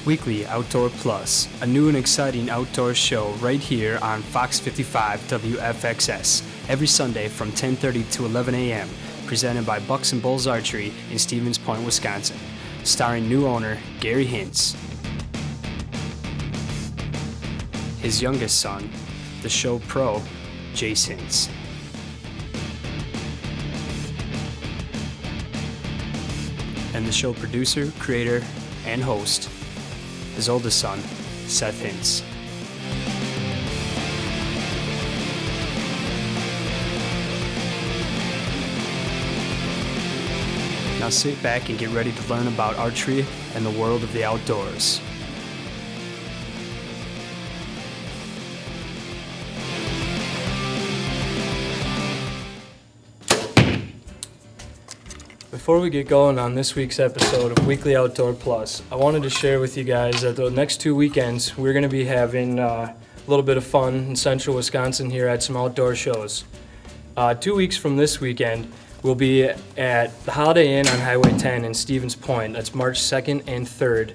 Weekly Outdoor Plus, a new and exciting outdoor show right here on Fox 55 WFXS, every Sunday from 10:30 to 11 a.m., presented by Bucks and Bulls Archery in Stevens Point, Wisconsin, starring new owner Gary Hintz. His youngest son, the show pro, Jace Hintz. And the show producer, creator, and host, his oldest son, Seth Hintz. Now sit back and get ready to learn about archery and the world of the outdoors. Before we get going on this week's episode of Weekly Outdoor Plus, I wanted to share with you guys that the next 2 weekends we're going to be having a little bit of fun in central Wisconsin here at some outdoor shows. 2 weeks from this weekend, we'll be at the Holiday Inn on Highway 10 in Stevens Point. That's March 2nd and 3rd.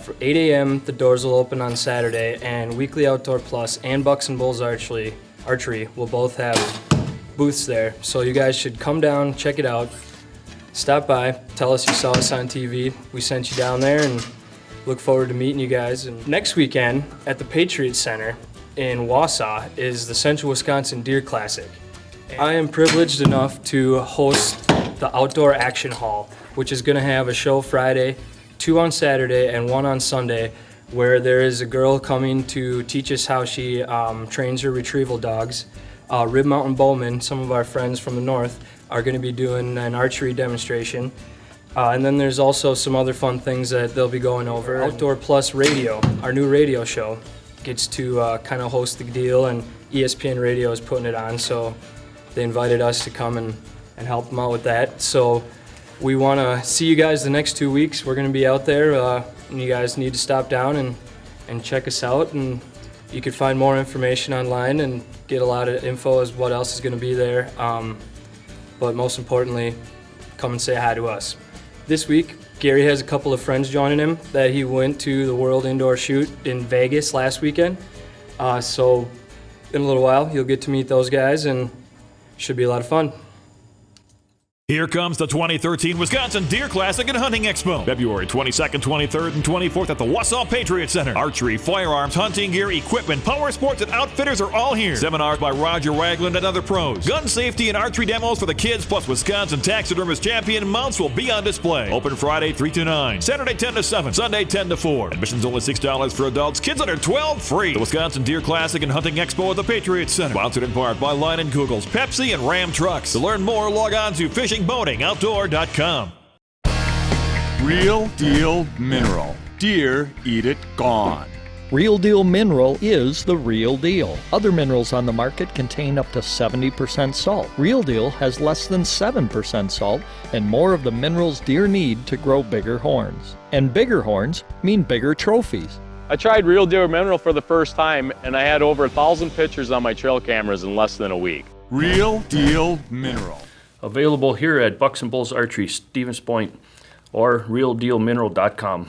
For 8 a.m., the doors will open on Saturday, and Weekly Outdoor Plus and Bucks and Bulls Archery will both have booths there. So you guys should come down, check it out. Stop by, tell us you saw us on TV. We sent you down there and look forward to meeting you guys. And next weekend at the Patriot Center in Wausau is the Central Wisconsin Deer Classic. I am privileged enough to host the Outdoor Action Hall, which is going to have a show Friday, 2 on Saturday, and 1 on Sunday, where there is a girl coming to teach us how she trains her retrieval dogs. Rib Mountain Bowman, some of our friends from the north, are going to be doing an archery demonstration. And then there's also some other fun things that they'll be going over. Outdoor Plus Radio, our new radio show, gets to kind of host the deal, and ESPN Radio is putting it on, so they invited us to come and help them out with that. So we want to see you guys the next 2 weeks. We're going to be out there, and you guys need to stop down and check us out. And you can find more information online and get a lot of info as what else is going to be there. But most importantly, come and say hi to us. This week, Gary has a couple of friends joining him that he went to the World Indoor Shoot in Vegas last weekend. So in a little while, you'll get to meet those guys, and should be a lot of fun. Here comes the 2013 Wisconsin Deer Classic and Hunting Expo. February 22nd, 23rd, and 24th at the Wausau Patriot Center. Archery, firearms, hunting gear, equipment, power sports, and outfitters are all here. Seminars by Roger Wagland and other pros. Gun safety and archery demos for the kids, plus Wisconsin taxidermist champion mounts will be on display. Open Friday 3 to 9, Saturday 10 to 7, Sunday 10 to 4. Admission's only $6 for adults, kids under 12 free. The Wisconsin Deer Classic and Hunting Expo at the Patriot Center. Sponsored in part by Line and Googles, Pepsi, and Ram Trucks. To learn more, log on to FishingBoatingOutdoor.com. Real Deal Mineral. Deer eat it gone. Real Deal Mineral is the real deal. Other minerals on the market contain up to 70% salt. Real Deal has less than 7% salt and more of the minerals deer need to grow bigger horns. And bigger horns mean bigger trophies. I tried Real Deal Mineral for the first time, and I had over 1,000 pictures on my trail cameras in less than a week. Real Deal Mineral. Available here at Bucks and Bulls Archery, Stevens Point, or realdealmineral.com.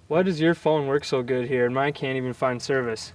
Why does your phone work so good here and mine can't even find service?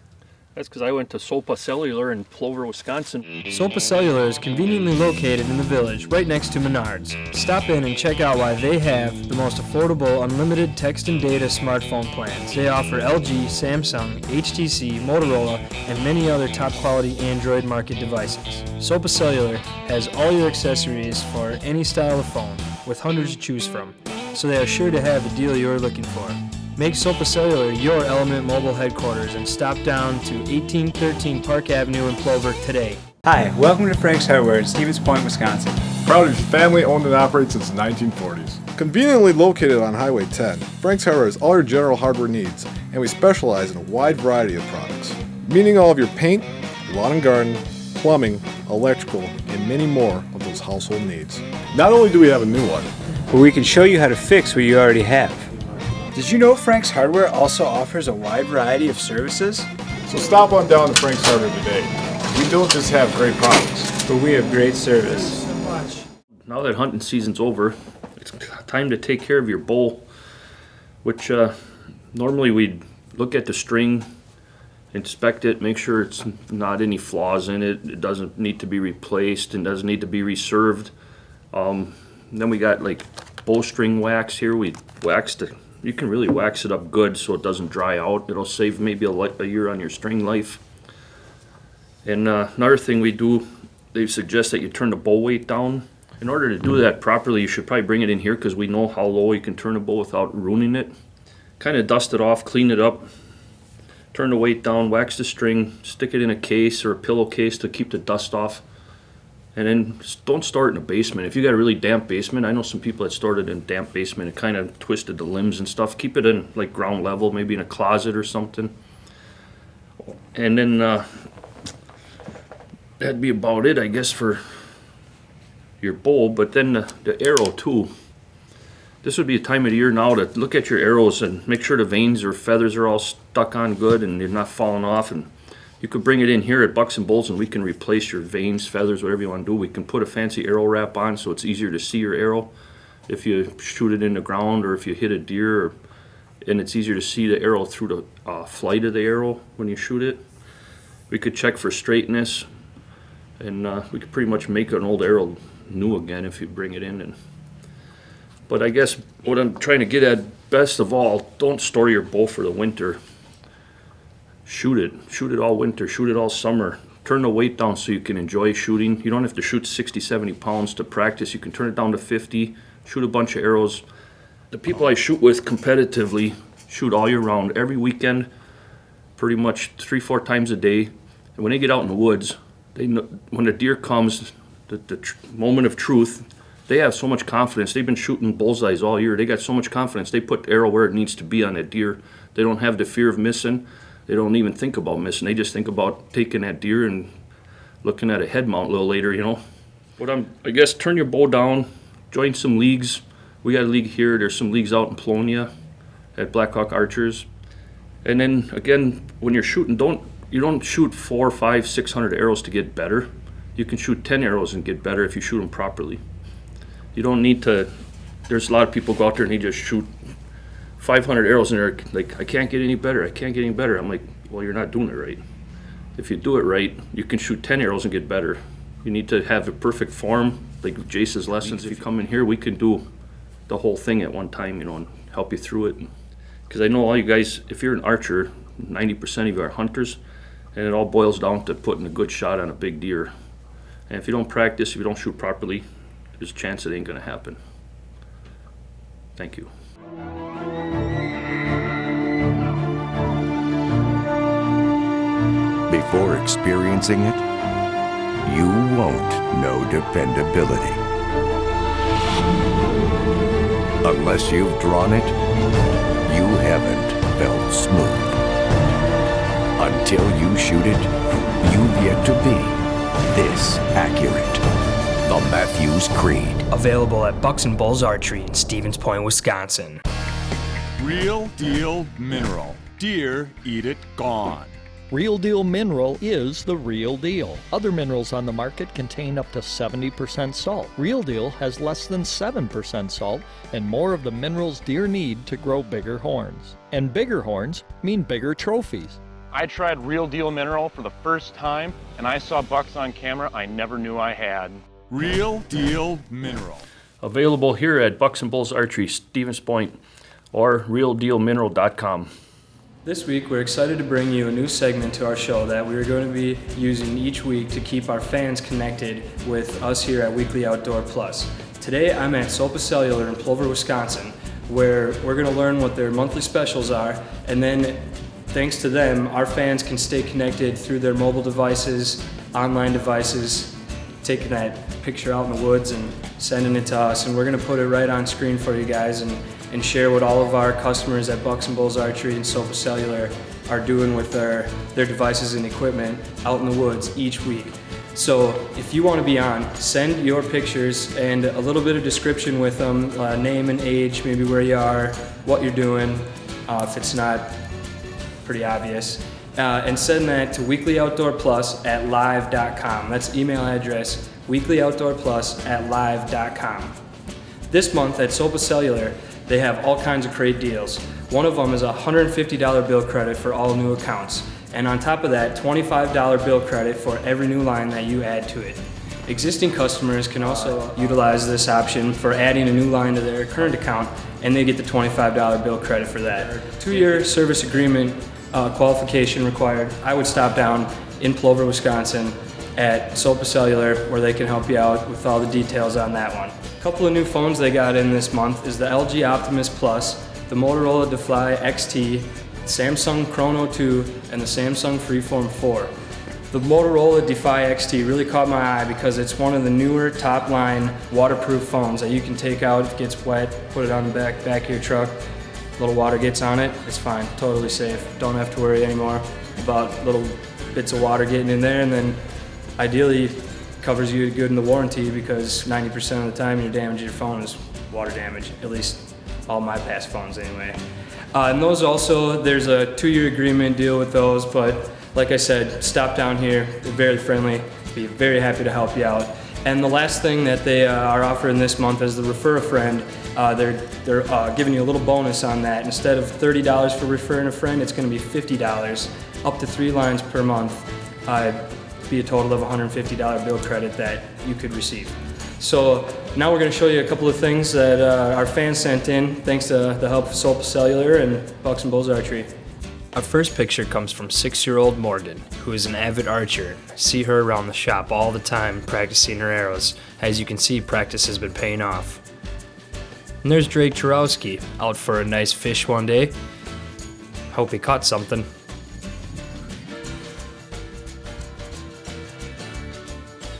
That's because I went to Sopa Cellular in Plover, Wisconsin. Sopa Cellular is conveniently located in the village, right next to Menards. Stop in and check out why they have the most affordable unlimited text and data smartphone plans. They offer LG, Samsung, HTC, Motorola, and many other top quality Android market devices. Sopa Cellular has all your accessories for any style of phone, with hundreds to choose from, so they are sure to have the deal you're looking for. Make Sopa Cellular your Element Mobile headquarters and stop down to 1813 Park Avenue in Plover today. Hi, welcome to Frank's Hardware in Stevens Point, Wisconsin. Proud to be family owned and operated since the 1940s. Conveniently located on Highway 10, Frank's Hardware has all your general hardware needs, and we specialize in a wide variety of products, meaning all of your paint, lawn and garden, plumbing, electrical, and many more of those household needs. Not only do we have a new one, but we can show you how to fix what you already have. Did you know Frank's Hardware also offers a wide variety of services? So stop on down to Frank's Hardware today. We don't just have great products, but we have great service. Now that hunting season's over, it's time to take care of your bow, which Normally we'd look at the string, inspect it, make sure it's not any flaws in it. It doesn't need to be replaced and doesn't need to be reserved. Then we got like bowstring wax here. We waxed it. You can really wax it up good so it doesn't dry out. It'll save maybe a year on your string life. And another thing we do, they suggest that you turn the bow weight down. In order to do that properly, you should probably bring it in here because we know how low you can turn a bow without ruining it. Kind of dust it off, clean it up, turn the weight down, wax the string, stick it in a case or a pillowcase to keep the dust off. And then don't store it in a basement. If you got a really damp basement, I know some people that stored it in a damp basement. It kind of twisted the limbs and stuff. Keep it in like ground level, maybe in a closet or something. And then that'd be about it, I guess, for your bow. But then the arrow too. This would be a time of the year now to look at your arrows and make sure the vanes or feathers are all stuck on good and they're not falling off. And you could bring it in here at Bucks and Bulls and we can replace your vanes, feathers, whatever you want to do. We can put a fancy arrow wrap on so it's easier to see your arrow if you shoot it in the ground or if you hit a deer. And it's easier to see the arrow through the flight of the arrow when you shoot it. We could check for straightness, and we could pretty much make an old arrow new again if you bring it in. But I guess what I'm trying to get at, best of all, don't store your bow for the winter. Shoot it all winter, shoot it all summer. Turn the weight down so you can enjoy shooting. You don't have to shoot 60, 70 pounds to practice. You can turn it down to 50, shoot a bunch of arrows. The people I shoot with competitively shoot all year round, every weekend, pretty much 3-4 times a day. And when they get out in the woods, they know, when the deer comes, the moment of truth, they have so much confidence. They've been shooting bullseyes all year. They got so much confidence. They put the arrow where it needs to be on that deer. They don't have the fear of missing. They don't even think about missing. They just think about taking that deer and looking at a head mount a little later, you know. But I guess turn your bow down, join some leagues. We got a league here. There's some leagues out in Polonia at Blackhawk Archers. And then again, when you're shooting, you don't shoot 400, 500, 600 arrows to get better. You can shoot 10 arrows and get better if you shoot them properly. You don't need to. There's a lot of people go out there and they just shoot 500 arrows and they're like, I can't get any better. I can't get any better. I'm like, well, you're not doing it right. If you do it right, you can shoot 10 arrows and get better. You need to have a perfect form, like Jace's lessons. If you come in here, we can do the whole thing at one time, you know, and help you through it. Because I know all you guys, if you're an archer, 90% of you are hunters, and it all boils down to putting a good shot on a big deer. And if you don't practice, if you don't shoot properly, there's a chance it ain't gonna happen. Thank you. Before experiencing it, you won't know dependability. Unless you've drawn it, you haven't felt smooth. Until you shoot it, you've yet to be this accurate. The Matthews Creed. Available at Bucks and Bulls Archery in Stevens Point, Wisconsin. Real deal mineral. Deer eat it gone. Real Deal Mineral is the real deal. Other minerals on the market contain up to 70% salt. Real Deal has less than 7% salt and more of the minerals deer need to grow bigger horns. And bigger horns mean bigger trophies. I tried Real Deal Mineral for the first time, and I saw bucks on camera I never knew I had. Real deal mineral. Available here at Bucks and Bulls Archery, Stevens Point, or realdealmineral.com. This week, we're excited to bring you a new segment to our show that we're going to be using each week to keep our fans connected with us here at Weekly Outdoor Plus. Today, I'm at Sopa Cellular in Plover, Wisconsin, where we're going to learn what their monthly specials are, and then thanks to them, our fans can stay connected through their mobile devices, online devices, taking that picture out in the woods and sending it to us. And we're going to put it right on screen for you guys and share what all of our customers at Bucks and Bulls Archery and Sopa Cellular are doing with their devices and equipment out in the woods each week. So if you want to be on, send your pictures and a little bit of description with them, name and age, maybe where you are, what you're doing, if it's not pretty obvious, and send that to weeklyoutdoorplus@live.com. That's email address, weeklyoutdoorplus@live.com. This month at Sopa Cellular, They have all kinds of great deals. One of them is a $150 bill credit for all new accounts. And on top of that, $25 bill credit for every new line that you add to it. Existing customers can also utilize this option for adding a new line to their current account, and they get the $25 bill credit for that. 2-year service agreement qualification required. I would stop down in Plover, Wisconsin at Sopa Cellular, where they can help you out with all the details on that one. A couple of new phones they got in this month is the LG Optimus Plus, the Motorola Defy XT, Samsung Chrono 2, and the Samsung Freeform 4. The Motorola Defy XT really caught my eye because it's one of the newer top-line waterproof phones that you can take out if it gets wet, put it on the back of your truck, little water gets on it, it's fine, totally safe. Don't have to worry anymore about little bits of water getting in there, and then ideally covers you good in the warranty because 90% of the time you damage your phone is water damage, at least all my past phones anyway. And those also, there's a 2-year agreement deal with those, but like I said, stop down here, they're very friendly, be very happy to help you out. And the last thing that they are offering this month is the Refer a Friend. They're giving you a little bonus on that. Instead of $30 for referring a friend, it's going to be $50, up to 3 lines per month. Be a total of $150 bill credit that you could receive. So now we're going to show you a couple of things that our fans sent in, thanks to the help of Sopa Cellular and Bucks and Bulls Archery. Our first picture comes from 6-year-old Morgan, who is an avid archer. See her around the shop all the time practicing her arrows. As you can see, practice has been paying off. And there's Drake Jarowski, out for a nice fish one day. Hope he caught something.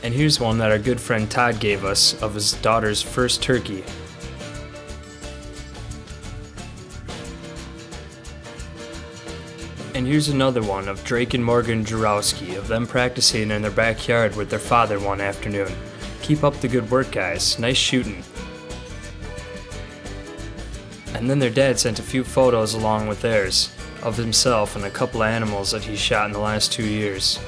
And here's one that our good friend Todd gave us of his daughter's first turkey. And here's another one of Drake and Morgan Jarowski, of them practicing in their backyard with their father one afternoon. Keep up the good work, guys. Nice shooting. And then their dad sent a few photos along with theirs, of himself and a couple of animals that he shot in the last 2 years.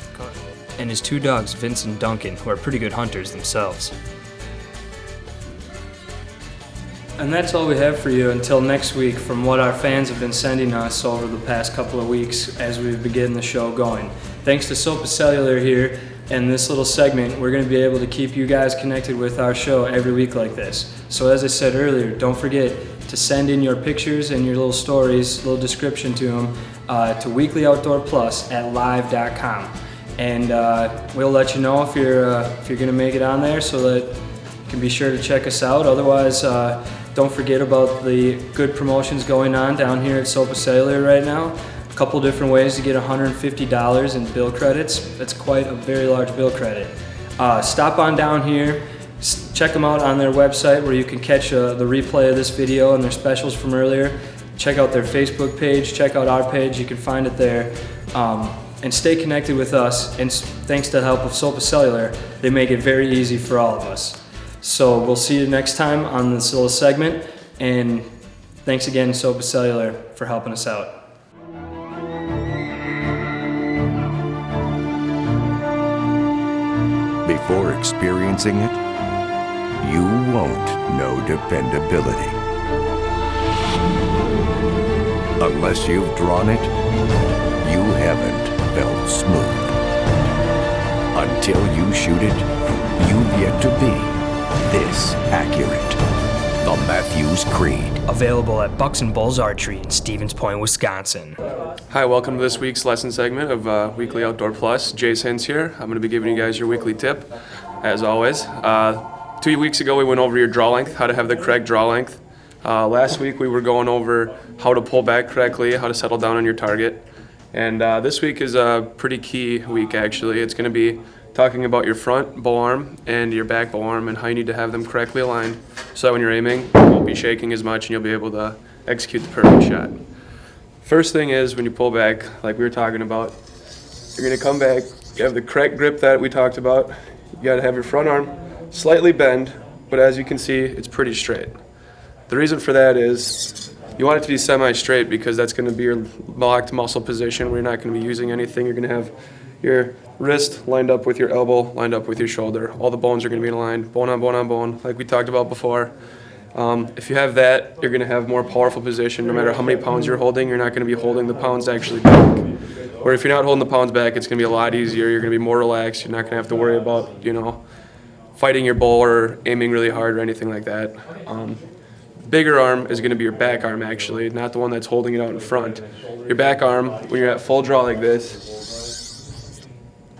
And his 2 dogs, Vince and Duncan, who are pretty good hunters themselves. And that's all we have for you until next week from what our fans have been sending us over the past couple of weeks as we begin the show going. Thanks to Sopa Cellular here and this little segment, we're going to be able to keep you guys connected with our show every week like this. So as I said earlier, don't forget to send in your pictures and your little stories, little description to them, to weeklyoutdoorplus@live.com. And we'll let you know if you're going to make it on there so that you can be sure to check us out. Otherwise, don't forget about the good promotions going on down here at Sopa Cellular right now. A couple different ways to get $150 in bill credits. That's quite a very large bill credit. Stop on down here, check them out on their website where you can catch the replay of this video and their specials from earlier. Check out their Facebook page, check out our page, you can find it there. And stay connected with us, and thanks to the help of Sopa Cellular, they make it very easy for all of us. So we'll see you next time on this little segment, and thanks again Sopa Cellular for helping us out. Before experiencing it, you won't know dependability. Unless you've drawn it, you haven't felt smooth. Until you shoot it, you've yet to be this accurate. The Matthews Creed. Available at Bucks and Bulls Archery in Stevens Point, Wisconsin. Hi, welcome to this week's lesson segment of Weekly Outdoor Plus. Jace Hintz here. I'm going to be giving you guys your weekly tip, as always. 2 weeks ago we went over your draw length, how to have the correct draw length. Last week we were going over how to pull back correctly, how to settle down on your target. And this week is a pretty key week, actually. It's going to be talking about your front bow arm and your back bow arm and how you need to have them correctly aligned so that when you're aiming, you won't be shaking as much and you'll be able to execute the perfect shot. First thing is when you pull back, like we were talking about, you're going to come back, you have the correct grip that we talked about. You got to have your front arm slightly bend, but as you can see, it's pretty straight. The reason for that is you want it to be semi-straight because that's going to be your locked muscle position where you're not going to be using anything. You're going to have your wrist lined up with your elbow, lined up with your shoulder. All the bones are going to be aligned, bone on bone on bone, like we talked about before. If you have that, you're going to have more powerful position. No matter how many pounds you're holding, you're not going to be holding the pounds actually back. Where if you're not holding the pounds back, it's going to be a lot easier. You're going to be more relaxed. You're not going to have to worry about, fighting your bull or aiming really hard or anything like that. Bigger arm is going to be your back arm, actually, not the one that's holding it out in front. Your back arm, when you're at full draw like this,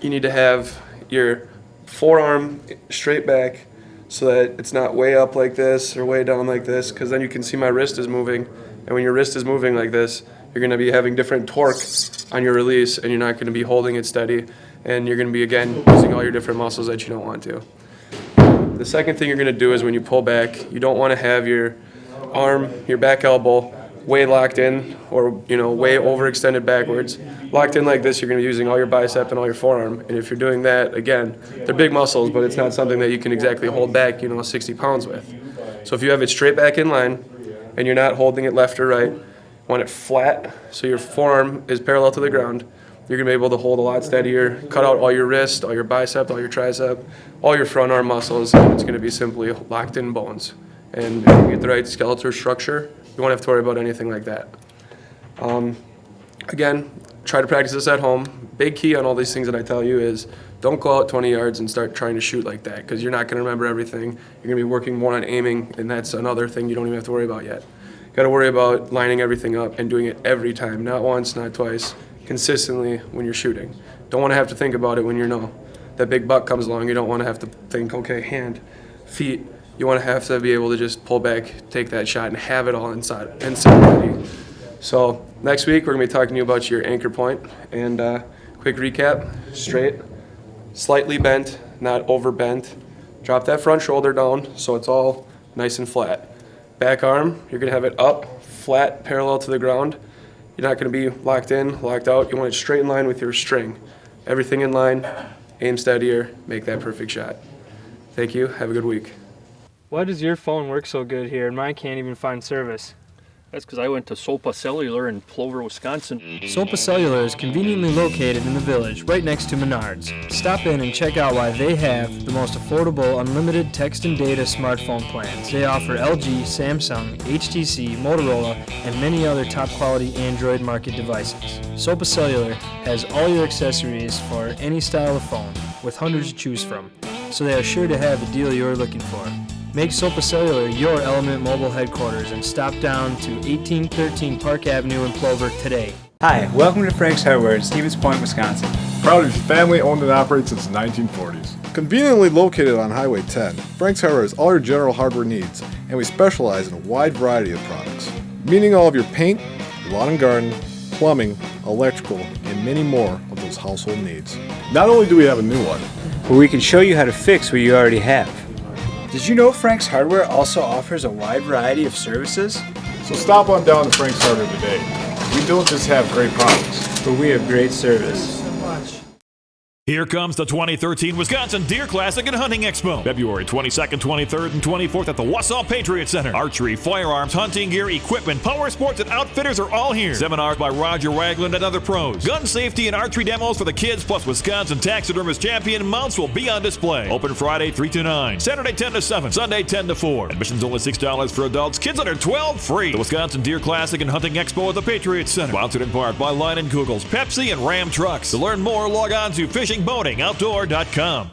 you need to have your forearm straight back so that it's not way up like this or way down like this, because then you can see my wrist is moving. And when your wrist is moving like this, you're going to be having different torque on your release, and you're not going to be holding it steady, and you're going to be, again, using all your different muscles that you don't want to. The second thing you're going to do is when you pull back, you don't want to have your arm, your back elbow, way locked in or way overextended backwards. Locked in like this, you're going to be using all your bicep and all your forearm. And if you're doing that, again, they're big muscles, but it's not something that you can exactly hold back 60 pounds with. So if you have it straight back in line and you're not holding it left or right, you want it flat so your forearm is parallel to the ground, you're going to be able to hold a lot steadier, cut out all your wrist, all your bicep, all your tricep, all your front arm muscles, and it's going to be simply locked in bones. And if you get the right skeletal structure, you won't have to worry about anything like that. Again, try to practice this at home. Big key on all these things that I tell you is don't go out 20 yards and start trying to shoot like that, because you're not going to remember everything. You're going to be working more on aiming, and that's another thing you don't even have to worry about yet. Got to worry about lining everything up and doing it every time, not once, not twice, consistently when you're shooting. Don't want to have to think about it when that big buck comes along. You don't want to have to think, okay, hand, feet. You want to have to be able to just pull back, take that shot, and have it all inside ready. So next week we're going to be talking to you about your anchor point. And quick recap: straight, slightly bent, not over bent. Drop that front shoulder down so it's all nice and flat. Back arm, you're going to have it up, flat, parallel to the ground. You're not going to be locked in, locked out. You want it straight in line with your string. Everything in line, aim steadier, make that perfect shot. Thank you. Have a good week. Why does your phone work so good here and mine can't even find service? That's because I went to Sopa Cellular in Plover, Wisconsin. Sopa Cellular is conveniently located in the village, right next to Menards. Stop in and check out why they have the most affordable unlimited text and data smartphone plans. They offer LG, Samsung, HTC, Motorola, and many other top quality Android market devices. Sopa Cellular has all your accessories for any style of phone, with hundreds to choose from, so they are sure to have the deal you're looking for. Make Sopa Cellular your Element Mobile headquarters and stop down to 1813 Park Avenue in Plover today. Hi, welcome to Frank's Hardware in Stevens Point, Wisconsin. Proud of your family, owned and operated since the 1940s. Conveniently located on Highway 10, Frank's Hardware has all your general hardware needs, and we specialize in a wide variety of products, meaning all of your paint, lawn and garden, plumbing, electrical, and many more of those household needs. Not only do we have a new one, but we can show you how to fix what you already have. Did you know Frank's Hardware also offers a wide variety of services? So stop on down to Frank's Hardware today. We don't just have great products, but we have great service. Here comes the 2013 Wisconsin Deer Classic and Hunting Expo. February 22nd, 23rd, and 24th at the Wausau Patriot Center. Archery, firearms, hunting gear, equipment, power sports, and outfitters are all here. Seminars by Roger Wagland and other pros. Gun safety and archery demos for the kids, plus Wisconsin taxidermist champion mounts will be on display. Open Friday 3 to 9, Saturday 10 to 7, Sunday 10 to 4. Admission's only $6 for adults. Kids under 12 free. The Wisconsin Deer Classic and Hunting Expo at the Patriot Center. Sponsored in part by Line and Kugels, Pepsi, and Ram Trucks. To learn more, log on to FishingBoatingOutdoor.com.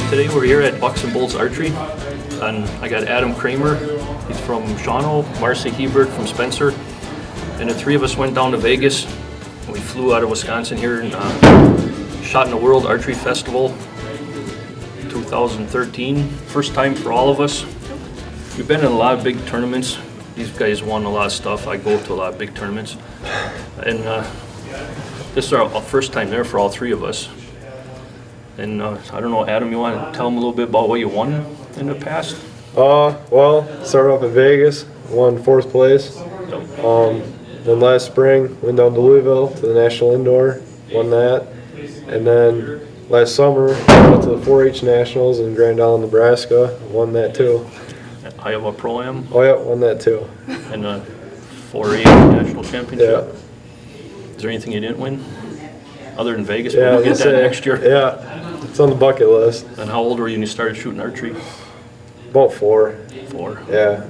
Today we're here at Bucks and Bulls Archery, and I got Adam Kramer, he's from Shawano, Marcy Hebert from Spencer, and the three of us went down to Vegas. We flew out of Wisconsin here and shot in the World Archery Festival 2013. First time for all of us. We've been in a lot of big tournaments. These guys won a lot of stuff. I go to a lot of big tournaments. And this is our first time there for all three of us. And I don't know, Adam, you want to tell them a little bit about what you won in the past? Well, started off in Vegas, won 4th place. Then last spring, went down to Louisville to the National Indoor, won that. And then last summer, I went to the 4-H Nationals in Grand Island, Nebraska, won that too. Iowa Pro-Am? Oh yeah, won that too. And a 4-H national championship? Yeah. Is there anything you didn't win? Other than Vegas, Yeah, we'll get that next year. Yeah, it's on the bucket list. And how old were you when you started shooting archery? About 4. 4? Yeah.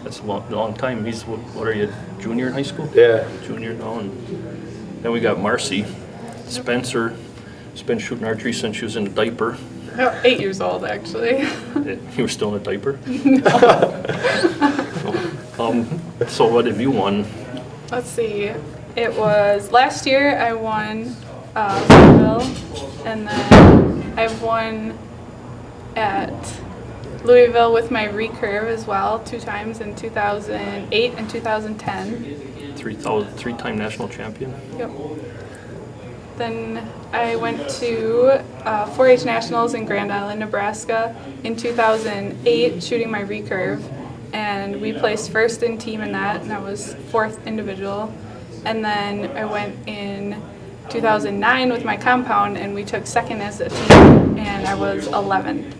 That's a long time. What are you, junior in high school? Yeah. Junior now. And then we got Marcy. Spencer has been shooting archery since she was in a diaper. 8 years old, actually. You were still in a diaper? No. So what have you won? Let's see. It was last year I won Louisville, and then I've won at Louisville with my recurve as well 2 times in 2008 and 2010. 3-time national champion? Yep. Then I went to 4-H Nationals in Grand Island, Nebraska in 2008 shooting my recurve, and we placed first in team in that, and I was 4th individual. And then I went in 2009 with my compound, and we took 2nd as a team, and I was 11th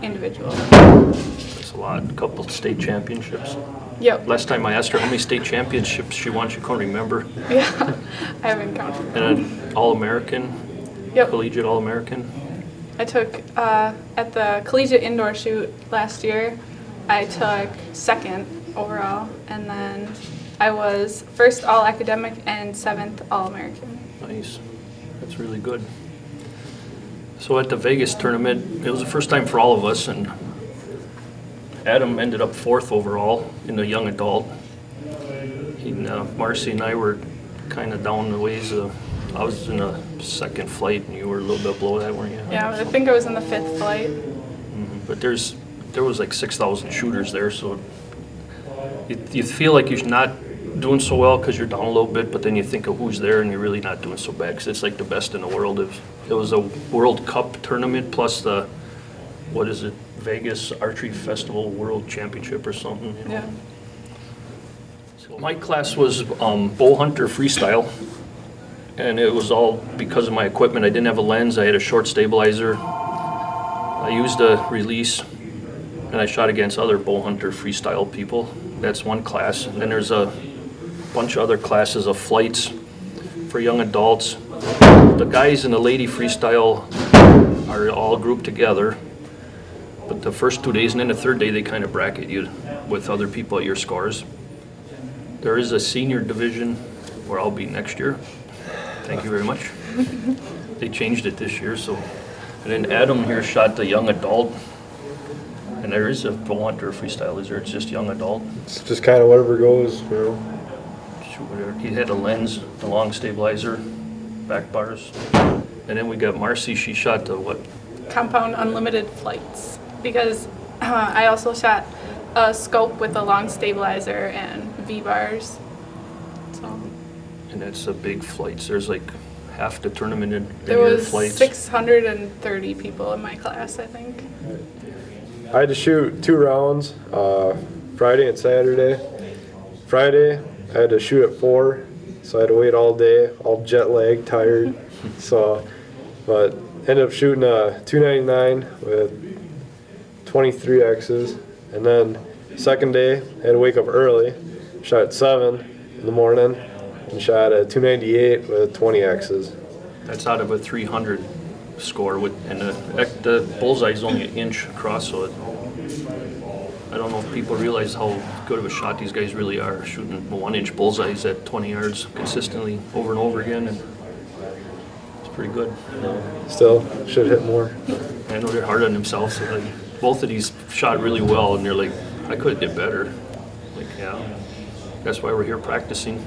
individual. That's a lot. A couple state championships. Yep. Last time I asked her how many state championships she won, she couldn't remember. Yeah, I haven't counted. And an All-American? Yep. Collegiate All-American? I took, at the collegiate indoor shoot last year, I took 2nd overall, and then I was 1st All-Academic and 7th All-American. Nice. That's really good. So at the Vegas tournament, it was the first time for all of us, and Adam ended up 4th overall in the young adult. Marcy and I were kind of down the ways. I was in a 2nd flight, and you were a little bit below that, weren't you? Yeah, I think I was in the 5th flight. But there was like 6,000 shooters there, so you feel like you're not doing so well because you're down a little bit, but then you think of who's there and you're really not doing so bad because it's like the best in the world. It was a World Cup tournament plus the, what is it, Vegas Archery Festival World Championship or something. You know? Yeah. So my class was bow hunter freestyle, and it was all because of my equipment. I didn't have a lens. I had a short stabilizer. I used a release, and I shot against other bow hunter freestyle people. That's one class. And then there's a bunch of other classes of flights for young adults. The guys in the lady freestyle are all grouped together, but the first 2 days and then the 3rd day they kind of bracket you with other people at your scores. There is a senior division where I'll be next year. Thank you very much. They changed it this year, so. And then Adam here shot the young adult. And there is a bow hunter freestyle, is there? It's just young adult? It's just kind of whatever goes, you know. Shoot whatever. He had a lens, a long stabilizer, back bars. And then we got Marcy, she shot the what? Compound unlimited flights, because I also shot a scope with a long stabilizer and V-bars. So. And that's a big flights. There's like half the tournament in There your was flights. 630 people in my class, I think. I had to shoot 2 rounds, Friday and Saturday. Friday, I had to shoot at 4, so I had to wait all day, all jet lagged, tired. But ended up shooting a 299 with 23 X's. And then 2nd day, I had to wake up early, shot at 7 in the morning, and shot a 298 with 20 X's. That's out of a 300 score, and the bullseye is only an inch across, so I don't know if people realize how good of a shot these guys really are, shooting 1-inch bullseyes at 20 yards consistently over and over again, and it's pretty good. Still, should hit more. I know they're hard on themselves. So like, both of these shot really well, and they're like, I could have did better. Like, yeah, that's why we're here practicing.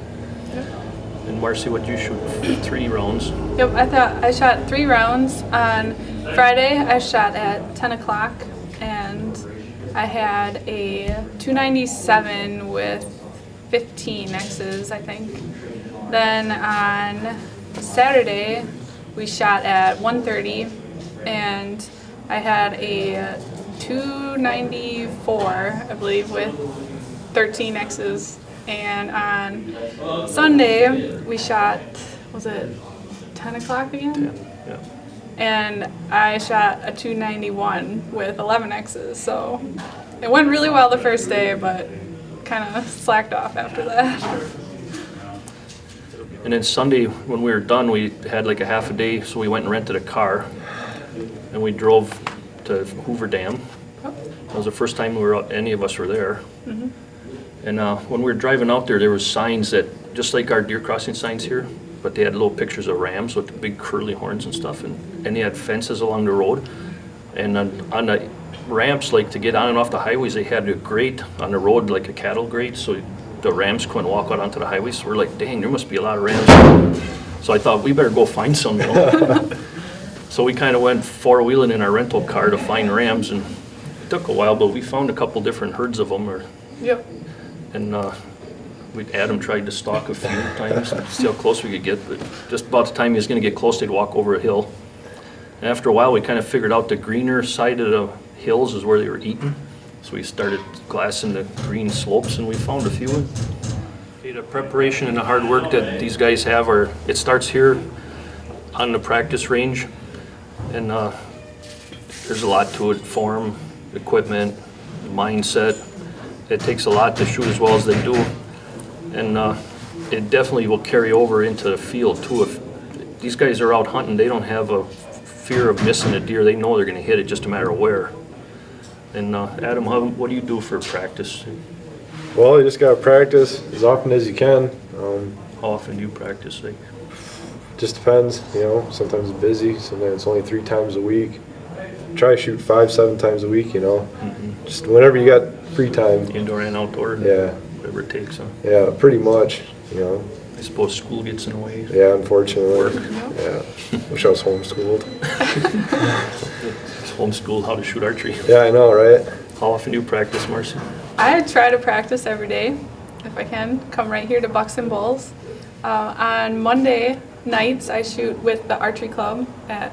And Marcy, what'd you shoot? 3 rounds? Yep, I shot 3 rounds. On Friday, I shot at 10 o'clock, and I had a 297 with 15 X's, I think. Then on Saturday, we shot at 1:30, and I had a 294, I believe, with 13 X's. And on Sunday, we shot, was it 10 o'clock again. Yeah. And I shot a 291 with 11 X's, so it went really well the first day, but kind of slacked off after that. And then Sunday, when we were done, we had like a half a day, so we went and rented a car, and we drove to Hoover Dam. That was the first time any of us were there. Mm-hmm. And when we were driving out there, there was signs that, just like our deer crossing signs here, but they had little pictures of rams with the big curly horns and stuff, and they had fences along the road. And on the ramps, like to get on and off the highways, they had a grate on the road, like a cattle grate, so the rams couldn't walk out onto the highway. So we're like, dang, there must be a lot of rams. So I thought we better go find some, you know. So we kind of went four-wheeling in our rental car to find rams, and it took a while, but we found a couple different herds of them. Yep. And Adam tried to stalk a few times to see how close we could get, but just about the time he was going to get close, they'd walk over a hill. And after a while, we kind of figured out the greener side of the hills is where they were eating. So we started glassing the green slopes, and we found a few. The preparation and the hard work that these guys have, it starts here on the practice range, and there's a lot to it: form, equipment, mindset. It takes a lot to shoot as well as they do, and it definitely will carry over into the field too. If these guys are out hunting, they don't have a fear of missing a deer. They know they're going to hit it, just a matter of where. And Adam, what do you do for practice? Well, you just gotta practice as often as you can. How often do you practice? Like? Just depends, you know. Sometimes it's busy, sometimes it's only 3 times a week. Try to shoot 5-7 times a week, you know. Mm-hmm. Just whenever you got free time. Indoor and outdoor? Yeah. Whatever it takes, huh? Yeah, pretty much, you know. I suppose school gets in the way. Yeah, unfortunately. Work. Yeah. Wish I was homeschooled. Homeschooled how to shoot archery. Yeah, I know, right? How often do you practice, Marcy? I try to practice every day, if I can. Come right here to Bucks and Bulls. On Monday nights, I shoot with the archery club at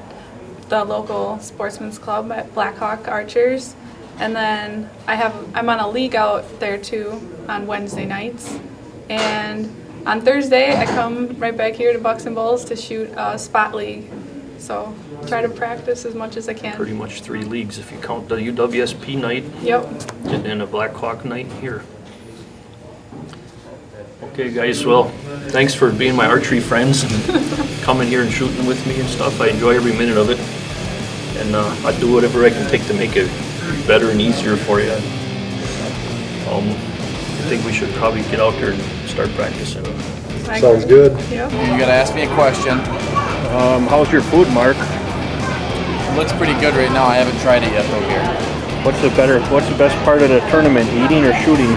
the local sportsman's club at Blackhawk Archers. And then I'm on a league out there too on Wednesday nights. And on Thursday, I come right back here to Bucks and Bulls to shoot a spot league. So try to practice as much as I can. Pretty much 3 leagues if you count the UWSP night. Yep. And a Blackhawk night here. Okay guys, well, thanks for being my archery friends and coming here and shooting with me and stuff. I enjoy every minute of it. And I do whatever I can take to make it better and easier for you. I think we should probably get out there and start practicing. Sounds good. Yep. You gotta ask me a question. How's your food, Mark? It looks pretty good right now. I haven't tried it yet though here. What's the best part of the tournament, eating or shooting?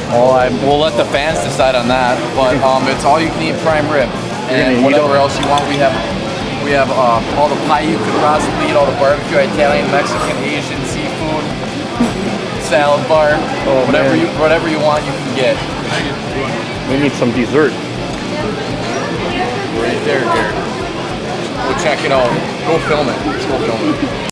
Well, we'll let the fans decide on that, but it's all you can eat prime rib, and whatever else you want. We have all the pie you could possibly eat, all the barbecue, Italian, Mexican, Asian, seafood, salad bar, whatever you want, you can get. We need some dessert. Right there, Jared. Go check it out. Go film it. Let's go film it.